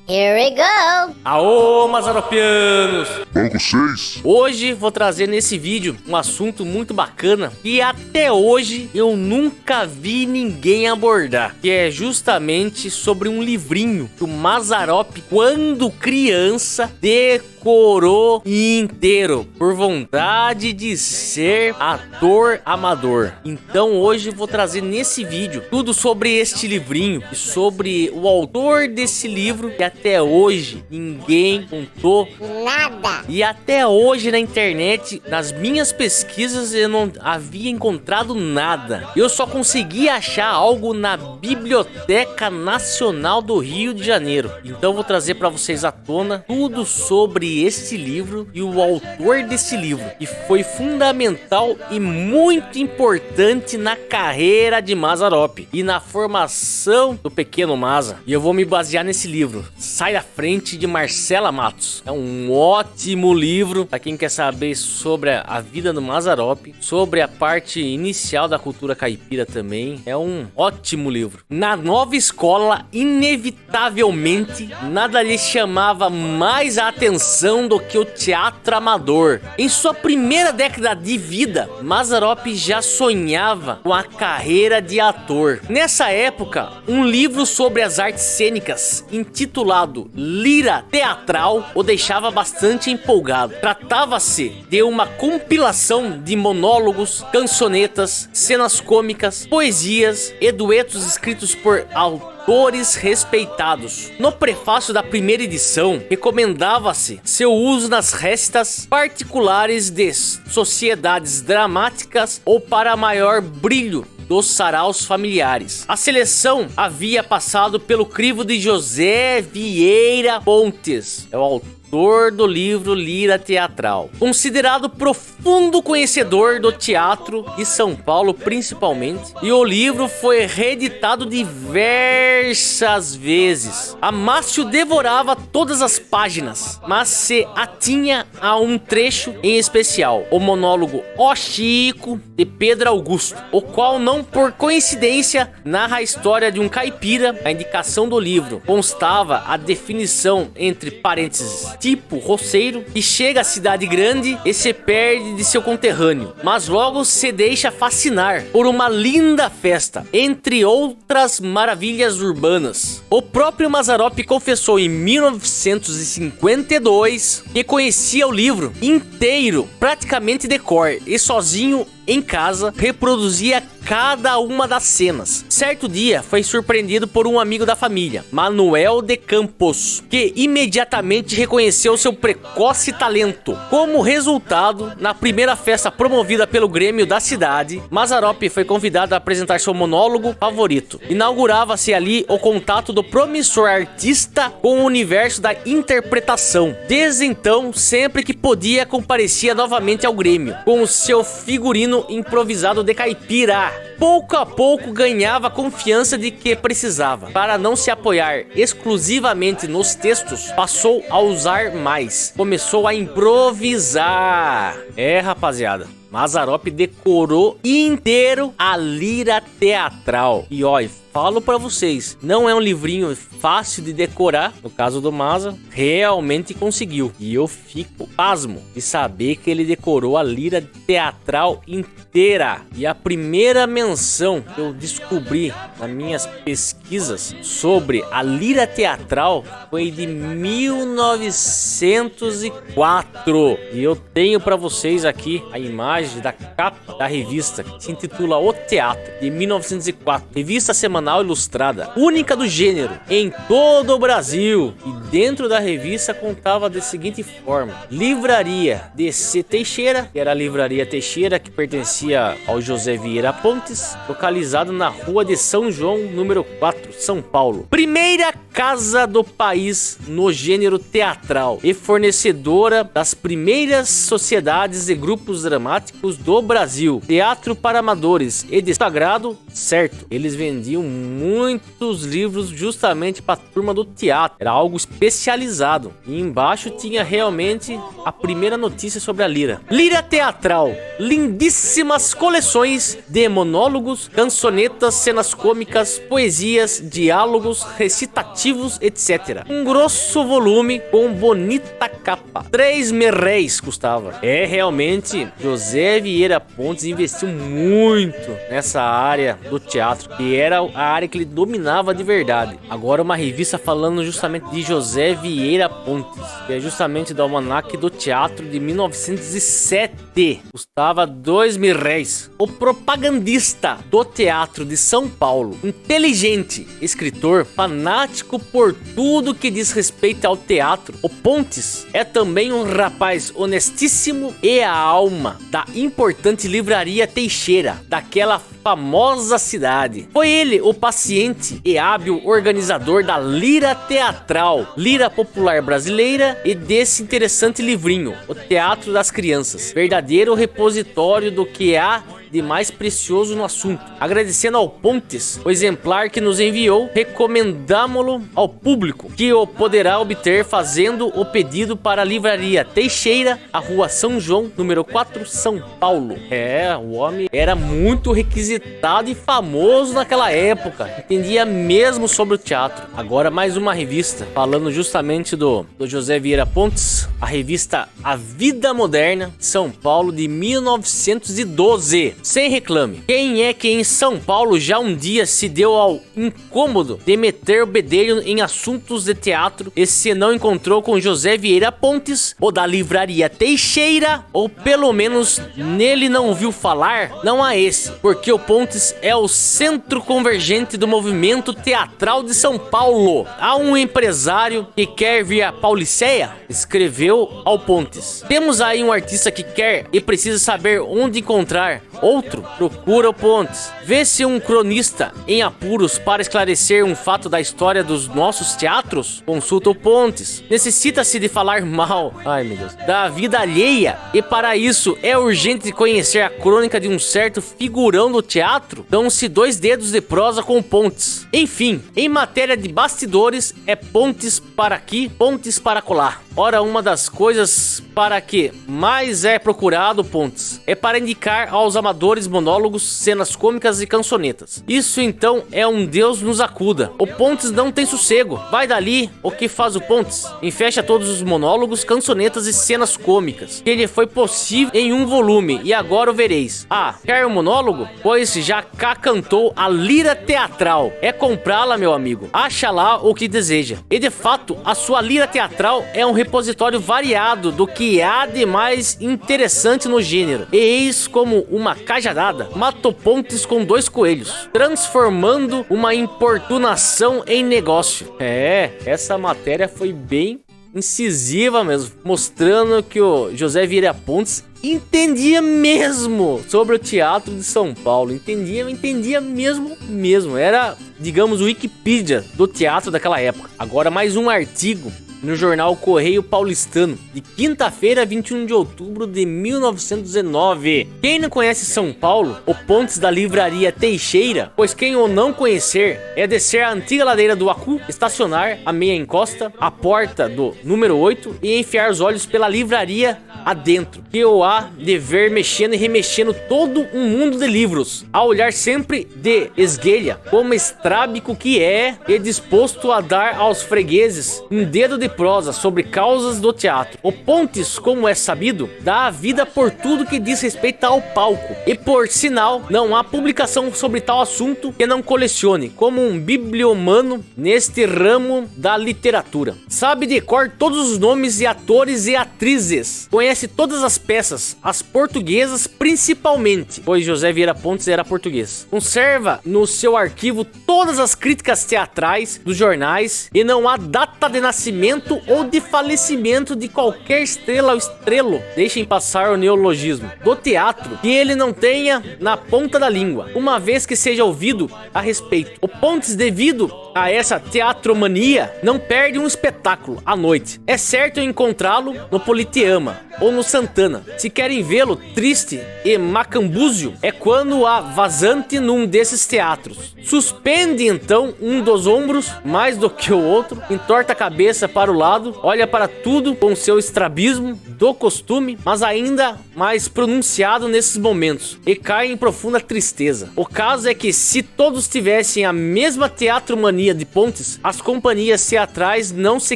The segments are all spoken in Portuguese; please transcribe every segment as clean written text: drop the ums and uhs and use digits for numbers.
Here we go! Aô, Mazaropianos! Banco 6. Hoje vou trazer nesse vídeo um assunto muito bacana que até hoje eu nunca vi ninguém abordar, que é justamente sobre um livrinho que o Mazzaropi, quando criança, decorou inteiro por vontade de ser ator amador. Então hoje vou trazer nesse vídeo tudo sobre este livrinho e sobre o autor desse livro, que até hoje ninguém contou Nada! e até hoje na internet, nas minhas pesquisas, eu não havia encontrado nada. Eu só consegui achar algo na Biblioteca Nacional do Rio de Janeiro. Então vou trazer para vocês à tona tudo sobre este livro e o autor desse livro, que foi fundamental e muito importante na carreira de Mazzaropi e na formação do pequeno Mazza. E eu vou me basear nesse livro, Sai da Frente, de Marcela Matos. É um ótimo livro para quem quer saber sobre a vida do Mazzaropi, sobre a parte inicial da cultura caipira também. É um ótimo livro. Na nova escola, inevitavelmente, nada lhe chamava mais a atenção do que o teatro amador. Em sua primeira década de vida, Mazzaropi já sonhava com a carreira de ator. Nessa época, um livro sobre as artes cênicas, intitulado Lira Teatral, o deixava bastante empolgado. Tratava-se de uma compilação de monólogos, cançonetas, cenas cômicas, poesias e duetos escritos por autores respeitados. No prefácio da primeira edição, recomendava-se seu uso nas restas particulares de sociedades dramáticas ou para maior brilho dos saraus familiares. A seleção havia passado pelo crivo de José Vieira Pontes, é o autor do livro Lira Teatral. Considerado profundo conhecedor do teatro de São Paulo principalmente, e o livro foi reeditado diversas vezes. Amácio devorava todas as páginas, mas se atinha a um trecho em especial, o monólogo Ó Chico, de Pedro Augusto, o qual não por coincidência narra a história de um caipira. A indicação do livro constava a definição entre parênteses tipo roceiro, que chega à cidade grande e se perde de seu conterrâneo, mas logo se deixa fascinar por uma linda festa, entre outras maravilhas urbanas. O próprio Mazzaropi confessou em 1952 que conhecia o livro inteiro, praticamente de cor, e sozinho em casa reproduzia cada uma das cenas. Certo dia foi surpreendido por um amigo da família, Manuel de Campos, que imediatamente reconheceu seu precoce talento. Como resultado, na primeira festa promovida pelo Grêmio da cidade, Mazzaropi foi convidado a apresentar seu monólogo favorito. Inaugurava-se ali o contato do promissor artista com o universo da interpretação. Desde então, sempre que podia, comparecia novamente ao Grêmio, com o seu figurino improvisado de caipira. Pouco a pouco ganhava a confiança de que precisava. Para não se apoiar exclusivamente nos textos, passou a usar mais. Começou a improvisar. É, rapaziada, Mazzaropi decorou inteiro a Lira Teatral. E ó, falo pra vocês, não é um livrinho fácil de decorar. No caso do Mazza, realmente conseguiu. E eu fico pasmo de saber que ele decorou a Lira Teatral inteira. E a primeira menção que eu descobri nas minhas pesquisas sobre a Lira Teatral foi de 1904. E eu tenho pra vocês aqui a imagem da capa da revista, que se intitula O Teatro, de 1904. Revista semanal semanal ilustrada, única do gênero em todo o Brasil. E dentro da revista contava da seguinte forma: Livraria DC Teixeira, que era a Livraria Teixeira, que pertencia ao José Vieira Pontes, localizado na Rua de São João, número 4, São Paulo. Primeira casa do país no gênero teatral e fornecedora das primeiras sociedades e grupos dramáticos do Brasil. Teatro para amadores e de sagrado, certo. Eles vendiam muitos livros justamente para a turma do teatro. Era algo especializado. E embaixo tinha realmente a primeira notícia sobre a Lira. Lira Teatral. Lindíssimas coleções de monólogos, cançonetas, cenas cômicas, poesias, diálogos, recitativos, etc. Um grosso volume com bonita capa. 3 merréis custava. É, realmente, José Vieira Pontes investiu muito nessa área do teatro, que era a área que ele dominava de verdade. Agora uma revista falando justamente de José Vieira Pontes, que é justamente do Almanaque do Teatro de 1907. Custava 2 merréis. O propagandista do teatro de São Paulo, inteligente, escritor, fanático por tudo que diz respeito ao teatro, o Pontes é também um rapaz honestíssimo e a alma da importante Livraria Teixeira, daquela famosa cidade. Foi ele o paciente e hábil organizador da Lira Teatral, Lira Popular Brasileira, e desse interessante livrinho, O Teatro das Crianças, verdadeiro repositório do que há de mais precioso no assunto. Agradecendo ao Pontes o exemplar que nos enviou, recomendamo-lo ao público, que o poderá obter fazendo o pedido para a Livraria Teixeira, a Rua São João, número 4, São Paulo. É, o homem era muito requisitado e famoso naquela época, entendia mesmo sobre o teatro. Agora mais uma revista, falando justamente do José Vieira Pontes, a revista A Vida Moderna, São Paulo, de 1912. Sem reclame. Quem é que em São Paulo já um dia se deu ao incômodo de meter o bedelho em assuntos de teatro e se não encontrou com José Vieira Pontes, ou da Livraria Teixeira, ou pelo menos nele não ouviu falar? Não há esse, porque o Pontes é o centro convergente do movimento teatral de São Paulo. Há um empresário que quer vir a Pauliceia? Escreveu ao Pontes. Temos aí um artista que quer e precisa saber onde encontrar outro? Procura o Pontes. Vê-se um cronista em apuros para esclarecer um fato da história dos nossos teatros? Consulta o Pontes. Necessita-se de falar mal, ai meu Deus, da vida alheia, e para isso é urgente conhecer a crônica de um certo figurão do teatro? Dão-se 2 dedos de prosa com o Pontes. Enfim, em matéria de bastidores, é Pontes para aqui, Pontes para colar. Ora, uma das coisas para que mais é procurado Pontes é para indicar aos amadores monólogos, cenas cômicas e cançonetas. Isso então é um Deus nos acuda. O Pontes não tem sossego. Vai dali. O que faz o Pontes? Enfecha todos os monólogos, cançonetas e cenas cômicas que lhe foi possível em um volume, e agora o vereis. Ah, quer um monólogo? Pois já cá cantou a Lira Teatral. É comprá-la, meu amigo. Acha lá o que deseja. E de fato, a sua Lira Teatral é um repositório variado do que há de mais interessante no gênero. E eis como uma cajadada matou Pontes com 2 coelhos, transformando uma importunação em negócio. É, essa matéria foi bem incisiva mesmo, mostrando que o José Vieira Pontes entendia mesmo sobre o teatro de São Paulo. Entendia mesmo. Era, digamos, o Wikipedia do teatro daquela época. Agora mais um artigo no jornal Correio Paulistano, de quinta-feira, 21 de outubro de 1919. Quem não conhece São Paulo, o Pontes da Livraria Teixeira, pois quem o não conhecer é descer a antiga ladeira do Acu, estacionar a meia encosta, a porta do número 8 e enfiar os olhos pela livraria adentro, que o há de ver mexendo e remexendo todo um mundo de livros, a olhar sempre de esguelha, como estrábico que é, e disposto a dar aos fregueses um dedo de prosa sobre causas do teatro. O Pontes, como é sabido, dá a vida por tudo que diz respeito ao palco. E por sinal, não há publicação sobre tal assunto que não colecione, como um bibliomano neste ramo da literatura. Sabe de cor todos os nomes de atores e atrizes. Conhece todas as peças, as portuguesas principalmente, pois José Vieira Pontes era português. Conserva no seu arquivo todas as críticas teatrais dos jornais e não há data de nascimento ou de falecimento de qualquer estrela ou estrelo, deixem passar o neologismo, do teatro que ele não tenha na ponta da língua, uma vez que seja ouvido a respeito. O Pontes, devido a essa teatromania, não perde um espetáculo à noite. É certo encontrá-lo no Politeama ou no Santana. Se querem vê-lo triste e macambúzio, é quando há vazante num desses teatros. Suspende então um dos ombros mais do que o outro, entorta a cabeça para o lado, olha para tudo com seu estrabismo do costume, mas ainda mais pronunciado nesses momentos, e cai em profunda tristeza. O caso é que se todos tivessem a mesma teatromania de Pontes, as companhias teatrais não se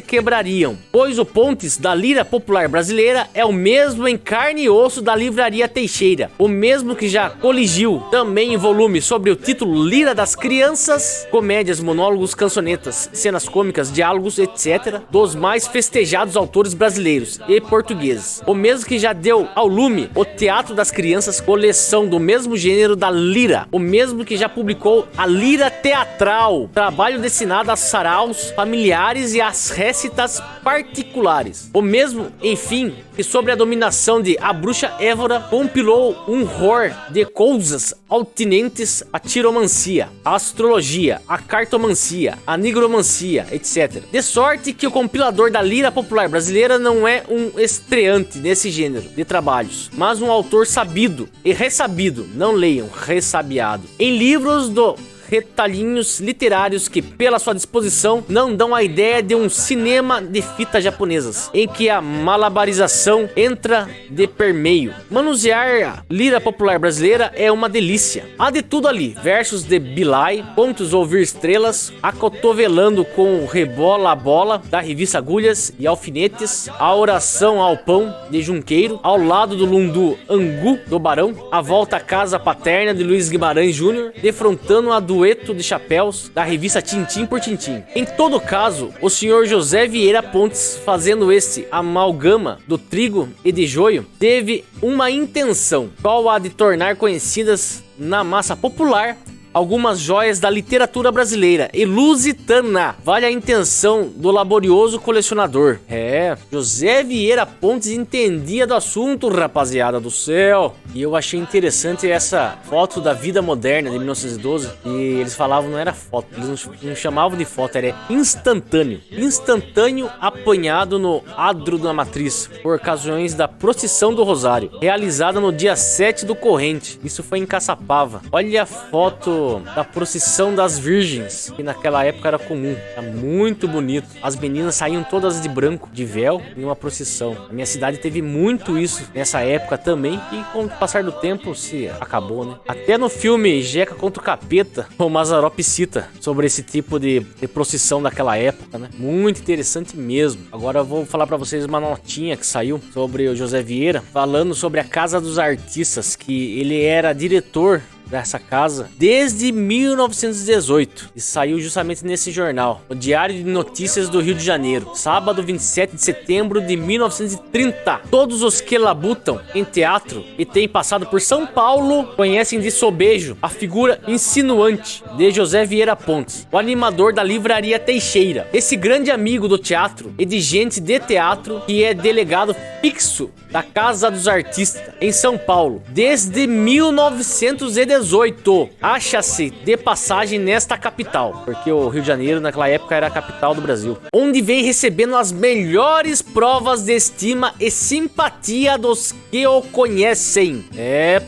quebrariam, pois o Pontes da lira popular brasileira é o mesmo em carne e osso da livraria Teixeira, o mesmo que já coligiu também em volume sobre o título Lira das Crianças, comédias, monólogos, cançonetas, cenas cômicas, diálogos, etc., dos mais festejados autores brasileiros e portugueses, o mesmo que já deu ao lume o Teatro das Crianças, coleção do mesmo gênero da lira, o mesmo que já publicou a Lira Teatral, trabalho destinado a saraus familiares e às récitas particulares, o mesmo, enfim, que sobre a dominação de A Bruxa Évora compilou um ror de coisas altinentes à tiromancia, à astrologia, à cartomancia, à nigromancia, etc. De sorte que o compilador da lira popular brasileira não é um estreante nesse gênero de trabalhos, mas um autor sabido e ressabido, não leiam, ressabiado, em livros do retalhinhos literários que, pela sua disposição, não dão a ideia de um cinema de fitas japonesas, em que a malabarização entra de permeio. Manusear a lira popular brasileira é uma delícia. Há de tudo ali, versos de Bilai, contos ouvir estrelas, acotovelando com o Rebola a Bola, da revista Agulhas e Alfinetes, a oração ao pão, de Junqueiro, ao lado do Lundu Angu, do Barão, a volta à casa paterna, de Luiz Guimarães Júnior, defrontando a dueto de chapéus da revista Tintim por Tintim. Em todo caso, o senhor José Vieira Pontes, fazendo este amalgama do trigo e de joio, teve uma intenção, qual a de tornar conhecidas na massa popular algumas joias da literatura brasileira e lusitana. Vale a intenção do laborioso colecionador. José Vieira Pontes entendia do assunto, rapaziada do céu. E eu achei interessante essa foto da Vida Moderna de 1912. E eles falavam, não era foto, eles não chamavam de foto, era instantâneo. Instantâneo apanhado no adro da matriz, por ocasiões da procissão do Rosário, realizada no dia 7 do corrente. Isso foi em Caçapava. Olha a foto da procissão das virgens, que naquela época era comum. Era muito bonito. As meninas saíam todas de branco, de véu, em uma procissão. A minha cidade teve muito isso nessa época também, e com o passar do tempo se acabou, né? Até no filme Jeca contra o Capeta, o Mazzaropi cita sobre esse tipo de procissão daquela época, né? Muito interessante mesmo. Agora eu vou falar pra vocês uma notinha que saiu sobre o José Vieira, falando sobre a Casa dos Artistas, que ele era diretor dessa casa desde 1918 e saiu justamente nesse jornal, o Diário de Notícias do Rio de Janeiro, sábado 27 de setembro de 1930. Todos os que labutam em teatro e têm passado por São Paulo conhecem de sobejo a figura insinuante de José Vieira Pontes, o animador da livraria Teixeira, esse grande amigo do teatro e de gente de teatro, que é delegado fixo da Casa dos Artistas em São Paulo desde 1918. Acha-se de passagem nesta capital, porque o Rio de Janeiro naquela época era a capital do Brasil, onde vem recebendo as melhores provas de estima e simpatia dos que o conhecem.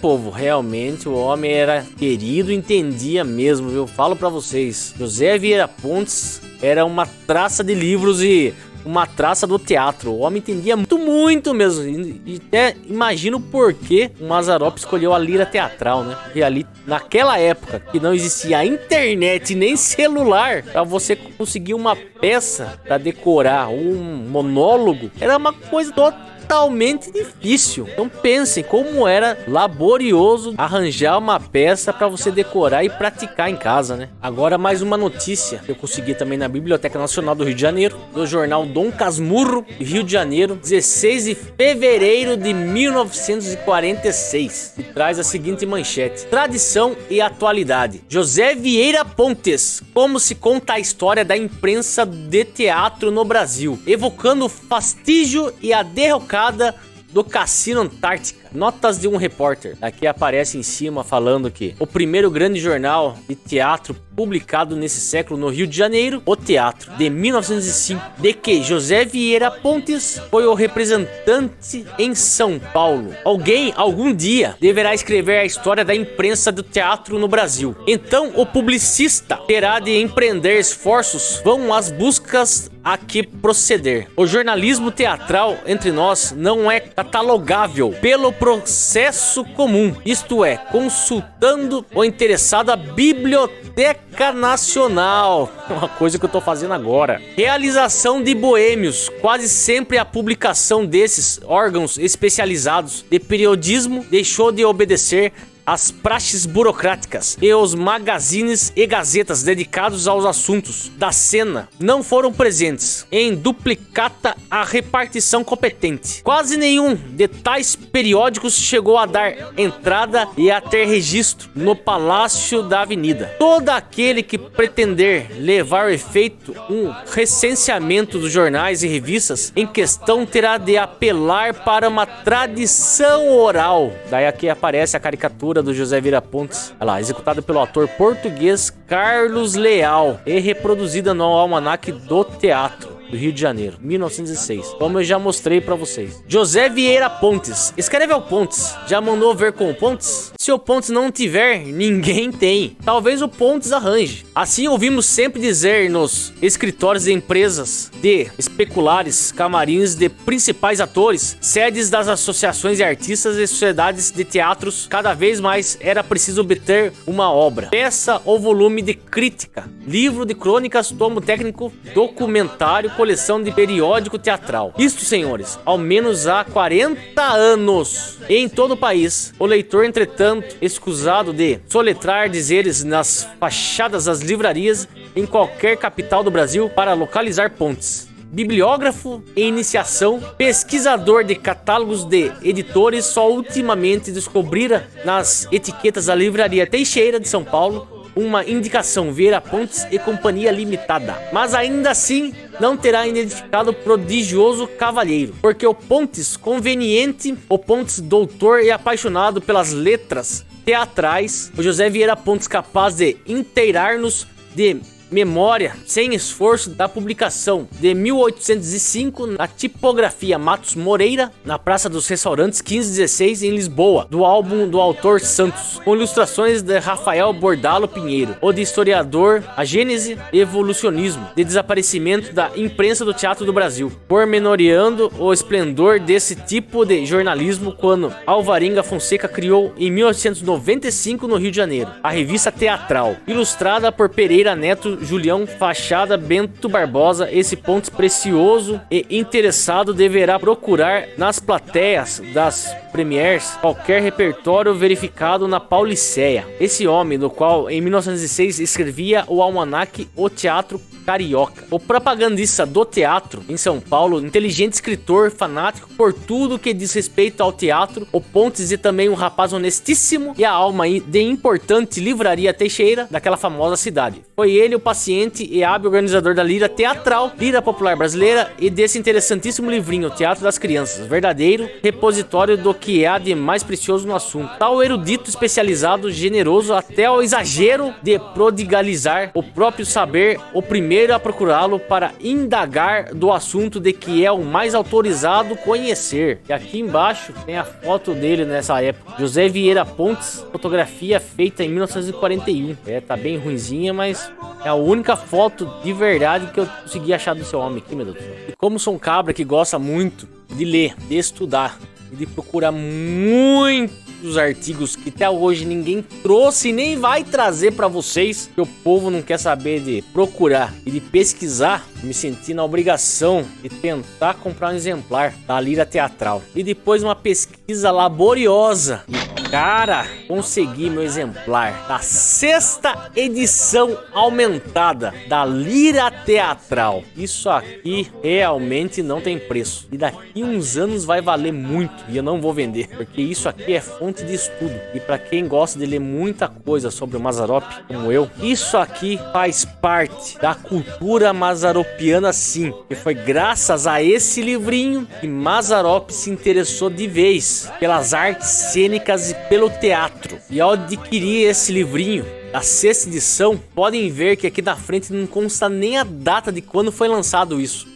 Povo, realmente o homem era querido, entendia mesmo, viu? Falo pra vocês, José Vieira Pontes era uma traça de livros e uma traça do teatro. O homem entendia muito mesmo. E até imagino o porquê o Mazzaropi escolheu a lira teatral, né? Porque ali, naquela época, que não existia internet nem celular, pra você conseguir uma peça pra decorar, um monólogo, era uma coisa totalmente difícil. Então pensem como era laborioso arranjar uma peça para você decorar e praticar em casa, né? Agora mais uma notícia que eu consegui também na Biblioteca Nacional do Rio de Janeiro, do jornal Dom Casmurro, Rio de Janeiro, 16 de fevereiro de 1946, que traz a seguinte manchete: tradição e atualidade. José Vieira Pontes, como se conta a história da imprensa de teatro no Brasil, evocando o fastígio e a derrocada do Cassino Antártica. Notas de um repórter. Aqui aparece em cima falando que o primeiro grande jornal de teatro publicado nesse século no Rio de Janeiro, O Teatro, de 1905, de que José Vieira Pontes foi o representante em São Paulo. Alguém, algum dia, deverá escrever a história da imprensa do teatro no Brasil. Então, o publicista terá de empreender esforços, vão às buscas a que proceder. O jornalismo teatral entre nós não é catalogável pelo processo comum, isto é, consultando o interessado à Biblioteca Nacional, uma coisa que eu tô fazendo agora. Realização de boêmios, quase sempre a publicação desses órgãos especializados de periodismo deixou de obedecer as praxes burocráticas e os magazines e gazetas dedicados aos assuntos da cena não foram presentes em duplicata a repartição competente. Quase nenhum de tais periódicos chegou a dar entrada e a ter registro no Palácio da Avenida. Todo aquele que pretender levar ao efeito um recenseamento dos jornais e revistas em questão terá de apelar para uma tradição oral. Daí aqui aparece a caricatura do José Vieira Pontes, olha lá, executada pelo ator português Carlos Leal e reproduzida no Almanaque do Teatro do Rio de Janeiro, 1906, como eu já mostrei pra vocês. José Vieira Pontes, escreve ao Pontes, já mandou ver com o Pontes? Se o Pontes não tiver, ninguém tem. Talvez o Pontes arranje. Assim ouvimos sempre dizer nos escritórios de empresas de especulares, camarins de principais atores, sedes das associações de artistas e sociedades de teatros, cada vez mais era preciso obter uma obra, peça ou volume de crítica, livro de crônicas, tomo técnico, documentário, coleção de periódico teatral. Isto, senhores, ao menos há 40 anos. E em todo o país, o leitor, entretanto, escusado de soletrar dizeres nas fachadas das livrarias em qualquer capital do Brasil para localizar Pontes. Bibliógrafo em iniciação, pesquisador de catálogos de editores, só ultimamente descobrira nas etiquetas da Livraria Teixeira de São Paulo uma indicação Vieira Pontes e Companhia Limitada. Mas ainda assim não terá identificado o prodigioso cavalheiro, porque o Pontes conveniente, o Pontes doutor e apaixonado pelas letras teatrais, o José Vieira Pontes capaz de inteirar-nos de memória, sem esforço, da publicação de 1805 na tipografia Matos Moreira, na Praça dos Restaurantes 1516 em Lisboa, do álbum do autor Santos, com ilustrações de Rafael Bordalo Pinheiro, o de historiador A Gênese e Evolucionismo, de desaparecimento da imprensa do teatro do Brasil, pormenoreando o esplendor desse tipo de jornalismo quando Alvarenga Fonseca criou em 1895 no Rio de Janeiro a revista teatral, ilustrada por Pereira Neto, Julião Fachada, Bento Barbosa. Esse Pontes precioso e interessado deverá procurar nas plateias das premiers qualquer repertório verificado na Pauliceia. Esse homem, do qual em 1906 escrevia o almanaque O Teatro Carioca, o propagandista do teatro em São Paulo, inteligente escritor, fanático por tudo que diz respeito ao teatro, o Pontes, e também um rapaz honestíssimo e a alma de importante livraria Teixeira daquela famosa cidade. Foi ele o paciente e hábil organizador da lira teatral, lira popular brasileira, e desse interessantíssimo livrinho, O Teatro das Crianças, verdadeiro repositório do que há de mais precioso no assunto. Tal erudito especializado, generoso até ao exagero de prodigalizar o próprio saber, o primeiro a procurá-lo para indagar do assunto de que é o mais autorizado conhecer. E aqui embaixo tem a foto dele nessa época. José Vieira Pontes, fotografia feita em 1941. Tá bem ruinzinha, mas é a única foto de verdade que eu consegui achar do seu homem aqui, meu Deus do céu. E como sou um cabra que gosta muito de ler, de estudar e de procurar muitos artigos que até hoje ninguém trouxe e nem vai trazer pra vocês, que o povo não quer saber de procurar e de pesquisar, me senti na obrigação de tentar comprar um exemplar da Lira Teatral. E depois uma pesquisa laboriosa, cara, consegui meu exemplar da 6ª edição aumentada da Lira Teatral. Isso aqui realmente não tem preço. E daqui uns anos vai valer muito. E eu não vou vender, porque isso aqui é fonte de estudo. E para quem gosta de ler muita coisa sobre o Mazzaropi, como eu, isso aqui faz parte da cultura mazzaropiana, sim. E foi graças a esse livrinho que Mazzaropi se interessou de vez pelas artes cênicas e pelo teatro. E ao adquirir esse livrinho da 6ª edição, podem ver que aqui na frente não consta nem a data de quando foi lançado isso.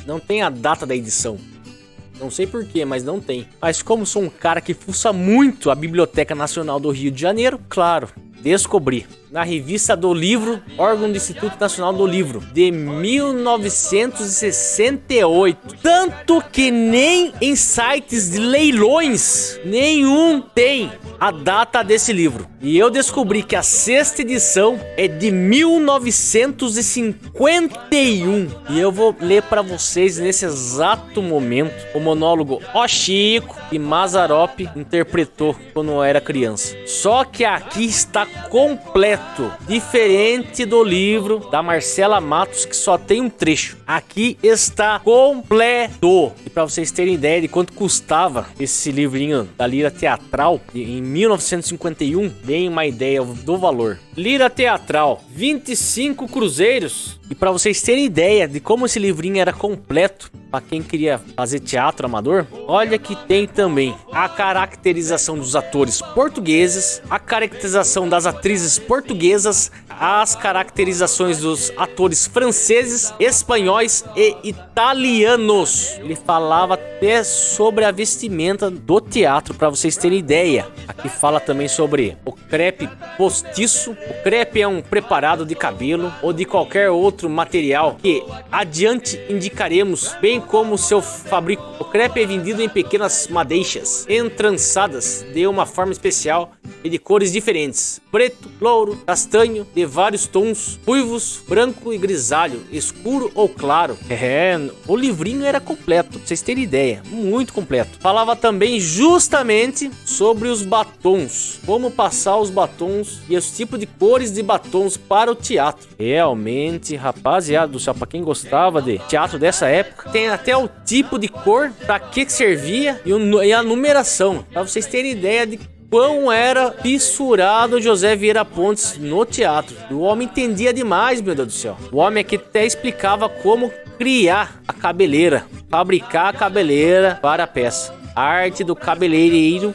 Não tem a data da edição. Não sei porquê, mas não tem. Mas como sou um cara que fuça muito a Biblioteca Nacional do Rio de Janeiro, claro, descobri na Revista do Livro, órgão do Instituto Nacional do Livro, de 1968. Tanto que nem em sites de leilões nenhum tem a data desse livro. E eu descobri que a 6ª edição é de 1951. E eu vou ler para vocês nesse exato momento o monólogo Ó Chico que Mazzaropi interpretou quando era criança. Só que aqui está completo, diferente do livro da Marcela Matos, que só tem um trecho. Aqui está completo. E para vocês terem ideia de quanto custava esse livrinho da Lira Teatral em 1951, deem uma ideia do valor. Lira Teatral, 25 cruzeiros. E para vocês terem ideia de como esse livrinho era completo, para quem queria fazer teatro amador, olha que tem também a caracterização dos atores portugueses, a caracterização das atrizes portuguesas, as caracterizações dos atores franceses, espanhóis e italianos. Ele falava até sobre a vestimenta do teatro, para vocês terem ideia. Aqui fala também sobre o crepe postiço. O crepe é um preparado de cabelo ou de qualquer outro material que adiante indicaremos, bem como seu fabrico. O crepe é vendido em pequenas madeixas entrançadas de uma forma especial e de cores diferentes: preto, louro, castanho, de vários tons, ruivos, branco e grisalho, escuro ou claro. O livrinho era completo, pra vocês terem ideia, muito completo. Falava também justamente sobre os batons, como passar os batons e os tipos de cores de batons para o teatro. Realmente, rapaziada do céu, pra quem gostava de teatro dessa época, tem até o tipo de cor, pra que servia e a numeração, pra vocês terem ideia de quão era fissurado José Vieira Pontes no teatro. O homem entendia demais, meu Deus do céu. O homem aqui até explicava como criar a cabeleira, fabricar a cabeleira para a peça. A arte do cabeleireiro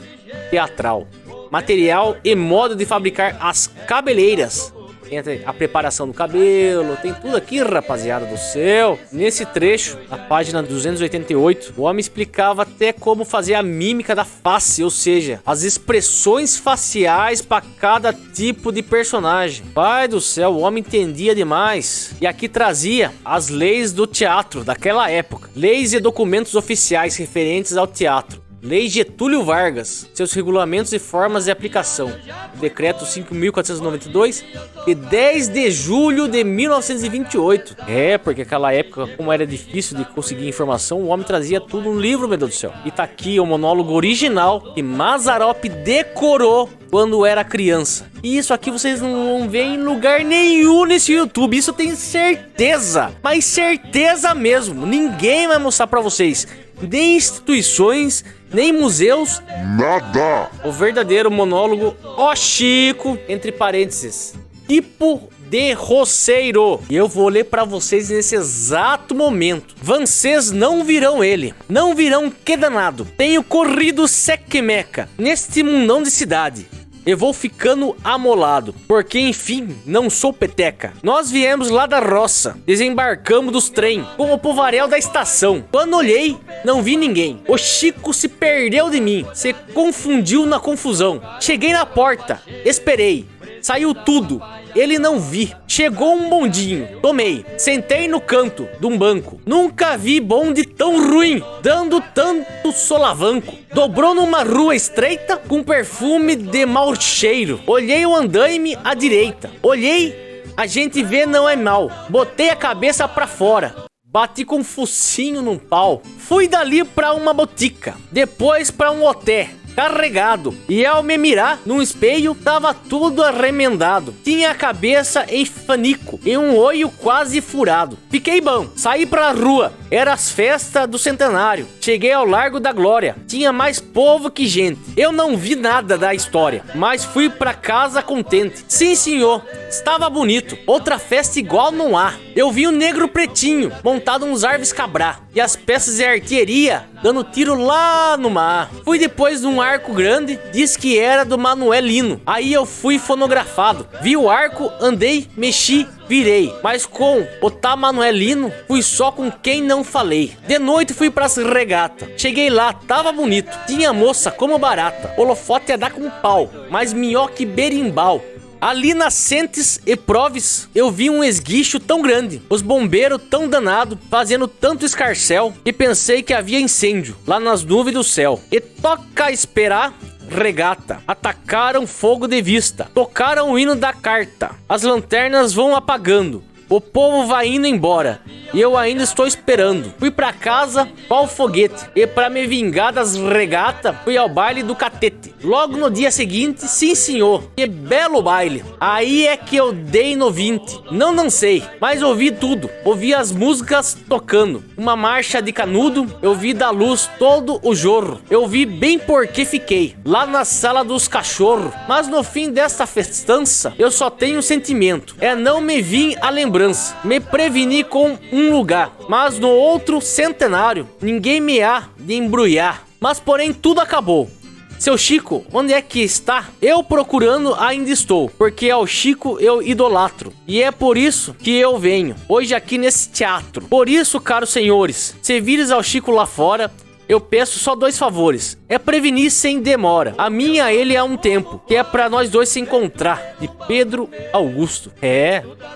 teatral. Material e modo de fabricar as cabeleiras. Tem a preparação do cabelo, tem tudo aqui, rapaziada do céu. Nesse trecho, na página 288, o homem explicava até como fazer a mímica da face, ou seja, as expressões faciais para cada tipo de personagem. Pai do céu, o homem entendia demais. E aqui trazia as leis do teatro daquela época, leis e documentos oficiais referentes ao teatro. Lei Getúlio Vargas, seus regulamentos e formas de aplicação. Decreto 5.492, de 10 de julho de 1928. Porque aquela época, como era difícil de conseguir informação, o homem trazia tudo no livro, meu Deus do céu. E tá aqui o monólogo original que Mazzaropi decorou quando era criança. E isso aqui vocês não vão ver em lugar nenhum nesse YouTube. Isso eu tenho certeza. Mas certeza mesmo. Ninguém vai mostrar pra vocês. Nem instituições, nem museus. Nada. O verdadeiro monólogo Ó Chico, entre parênteses, tipo de roceiro. E eu vou ler pra vocês nesse exato momento. Vocês não virão ele. Não virão que danado. Tenho corrido seque-meca neste mundão de cidade. e vou ficando amolado, porque enfim, não sou peteca. Nós viemos lá da roça, desembarcamos dos trem, com o povaréu da estação. Quando olhei, não vi ninguém. O Chico se perdeu de mim, se confundiu na confusão. Cheguei na porta, esperei, saiu tudo. Ele não vi. Chegou um bondinho, tomei, sentei no canto de um banco. Nunca vi bonde tão ruim, dando tanto solavanco. Dobrou numa rua estreita, com perfume de mau cheiro. Olhei o andaime à direita. Olhei, a gente vê não é mal. Botei a cabeça pra fora. Bati com um focinho num pau. Fui dali pra uma botica, depois pra um hotel carregado, e ao me mirar num espelho, tava tudo arremendado. Tinha a cabeça em fanico e um olho quase furado. Fiquei bom, saí pra rua, era as festas do centenário. Cheguei ao Largo da Glória, tinha mais povo que gente. Eu não vi nada da história, mas fui pra casa contente. Sim senhor, estava bonito, outra festa igual não há. Eu vi um negro pretinho, montado uns árvores cabrá, e as peças de artilharia, dando tiro lá no mar. Fui depois de um arco grande, diz que era do Manuelino. Aí eu fui fonografado, vi o arco, andei, mexi, virei. Mas com o tá Manuelino, fui só com quem não falei. De noite fui pras regatas, cheguei lá, tava bonito. Tinha moça como barata, holofote ia dar com pau, mas minhoque berimbau. Ali nas Sentes e Proves, eu vi um esguicho tão grande, os bombeiros tão danado, fazendo tanto escarcel, que pensei que havia incêndio lá nas nuvens do céu. E toca esperar regata, atacaram fogo de vista, tocaram o hino da carta, as lanternas vão apagando, o povo vai indo embora, e eu ainda estou esperando. Fui pra casa, qual foguete, e pra me vingar das regatas, fui ao baile do catete. Logo no dia seguinte, sim senhor, que belo baile. Aí é que eu dei no 20. Não sei, mas ouvi tudo. Ouvi as músicas tocando, uma marcha de canudo, eu vi da luz todo o jorro. Eu vi bem porque fiquei lá na sala dos cachorros. Mas no fim desta festança, eu só tenho um sentimento, é não me vir a lembrança. Me preveni com um lugar, mas no outro centenário, ninguém me há de embrulhar. Mas porém tudo acabou. Seu Chico, onde é que está? Eu procurando ainda estou, porque ao Chico eu idolatro. E é por isso que eu venho, hoje aqui nesse teatro. Por isso, caros senhores, se vires ao Chico lá fora, eu peço só 2 favores. É prevenir sem demora. A minha a ele há um tempo, que é pra nós dois se encontrar. De Pedro Augusto.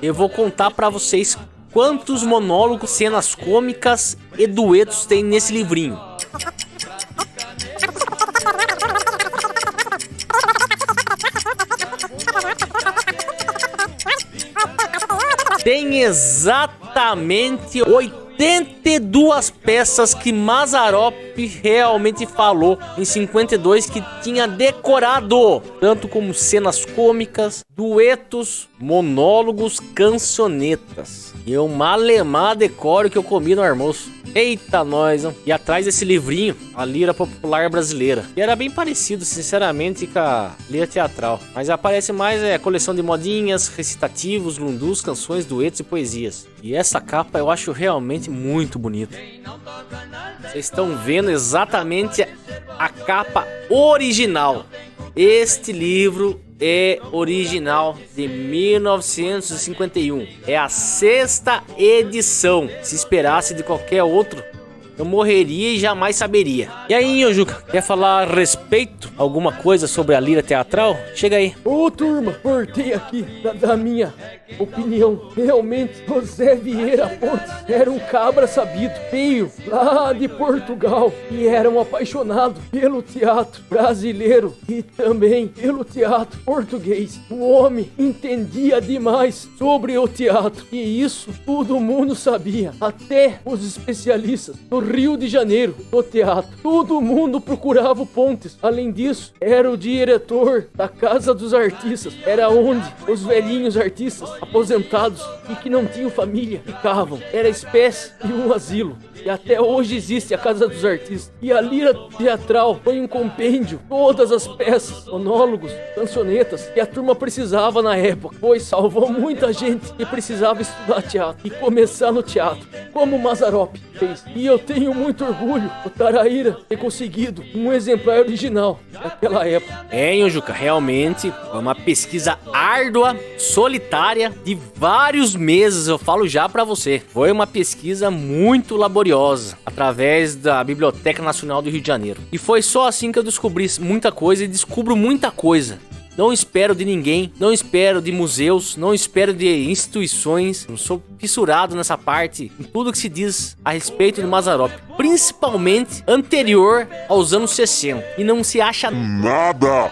Eu vou contar pra vocês quantos monólogos, cenas cômicas e duetos tem nesse livrinho. Tem exatamente 82 peças que Mazzaropi realmente falou em 52 que tinha decorado, tanto como cenas cômicas, duetos, monólogos, cancionetas. E eu malemar decoro que eu comi no almoço. Eita nós, hein? E atrás desse livrinho, a Lira Popular Brasileira. E era bem parecido, sinceramente, com a Lira Teatral. Mas aparece mais coleção de modinhas, recitativos, lundus, canções, duetos e poesias. E essa capa eu acho realmente muito bonita. Vocês estão vendo exatamente a capa original. Este livro é original de 1951. É a 6ª edição. Se esperasse de qualquer outro, eu morreria e jamais saberia. E aí, Nhojuca, quer falar a respeito alguma coisa sobre a Lira Teatral? Chega aí. Ô turma, cortei aqui da minha opinião. Realmente, José Vieira Pontes era um cabra sabido, veio lá de Portugal e era um apaixonado pelo teatro brasileiro e também pelo teatro português. O homem entendia demais sobre o teatro e isso todo mundo sabia, até os especialistas do Rio de Janeiro do teatro. Todo mundo procurava o Pontes. Além disso, era o diretor da Casa dos Artistas. Era onde os velhinhos artistas aposentados e que não tinham família ficavam. Era espécie de um asilo. E até hoje existe a Casa dos Artistas. E a Lira Teatral foi um compêndio. Todas as peças, monólogos, cancionetas que a turma precisava na época. Pois salvou muita gente que precisava estudar teatro e começar no teatro, como o Mazzaropi fez. E eu tenho tenho muito orgulho, o Taraíra, ter conseguido um exemplar original daquela época. Juca, realmente foi uma pesquisa árdua, solitária, de vários meses, eu falo já pra você. Foi uma pesquisa muito laboriosa, através da Biblioteca Nacional do Rio de Janeiro. E foi só assim que eu descobri muita coisa e descubro muita coisa. Não espero de ninguém, não espero de museus, não espero de instituições. Eu sou fissurado nessa parte, em tudo que se diz a respeito de Mazzaropi, principalmente anterior aos anos 60. E não se acha Nada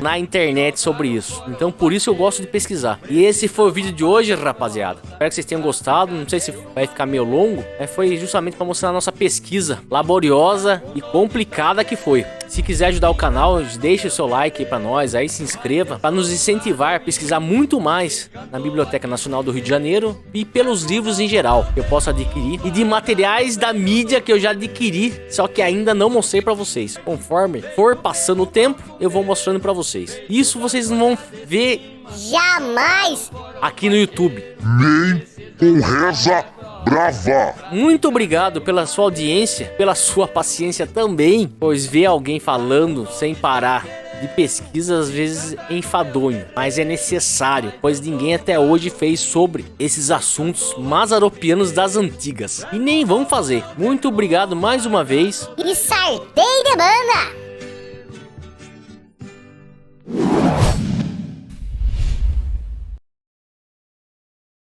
na internet sobre isso. Então por isso eu gosto de pesquisar. E esse foi o vídeo de hoje, rapaziada. Espero que vocês tenham gostado. Não sei se vai ficar meio longo. Foi justamente para mostrar a nossa pesquisa laboriosa e complicada que foi. Se quiser ajudar o canal, deixe o seu like aí pra nós, aí se inscreva para nos incentivar a pesquisar muito mais na Biblioteca Nacional do Rio de Janeiro e pelos livros em geral que eu posso adquirir e de materiais da mídia que eu já adquiri, só que ainda não mostrei pra vocês. Conforme for passando o tempo, eu vou mostrando pra vocês. Isso vocês não vão ver Jamais! aqui no YouTube. nem com reza brava. Muito obrigado pela sua audiência, pela sua paciência também, pois ver alguém falando sem parar de pesquisa às vezes é enfadonho, mas é necessário, pois ninguém até hoje fez sobre esses assuntos mazzaropianos das antigas e nem vão fazer. Muito obrigado mais uma vez. E sartei de banda!